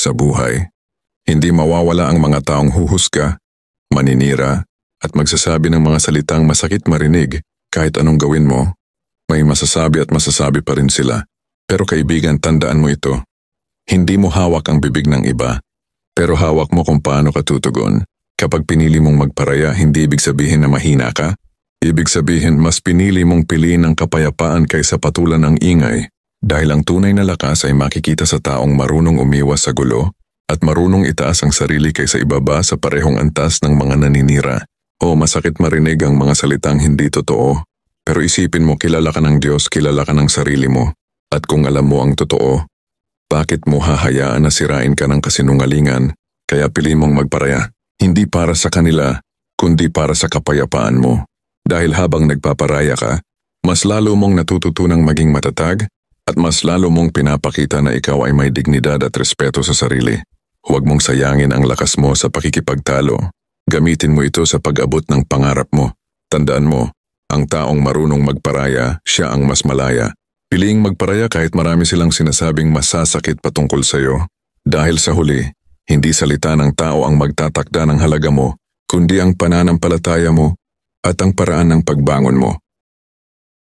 sa buhay. Hindi mawawala ang mga taong huhusga, maninira, at magsasabi ng mga salitang masakit marinig kahit anong gawin mo. May masasabi at masasabi pa rin sila. Pero kaibigan, tandaan mo ito. Hindi mo hawak ang bibig ng iba, pero hawak mo kung paano ka tutugon. Kapag pinili mong magparaya, hindi ibig sabihin na mahina ka. Ibig sabihin, mas pinili mong piliin ang kapayapaan kaysa patulan ng ingay. Dahil ang tunay na lakas ay makikita sa taong marunong umiwas sa gulo at marunong itaas ang sarili kaysa ibaba sa parehong antas ng mga naninira. O masakit marinig ang mga salitang hindi totoo. Pero isipin mo, kilala ka ng Diyos, kilala ka ng sarili mo. At kung alam mo ang totoo, bakit mo hahayaan na sirain ka ng kasinungalingan? Kaya pili mong magparaya. Hindi para sa kanila, kundi para sa kapayapaan mo. Dahil habang nagpaparaya ka, mas lalo mong natututunang maging matatag at mas lalo mong pinapakita na ikaw ay may dignidad at respeto sa sarili. Huwag mong sayangin ang lakas mo sa pakikipagtalo. Gamitin mo ito sa pag-abot ng pangarap mo. Tandaan mo, ang taong marunong magparaya, siya ang mas malaya. Piliing magparaya kahit marami silang sinasabing masasakit patungkol sa iyo. Dahil sa huli, hindi salita ng tao ang magtatakda ng halaga mo, kundi ang pananampalataya mo at ang paraan ng pagbangon mo.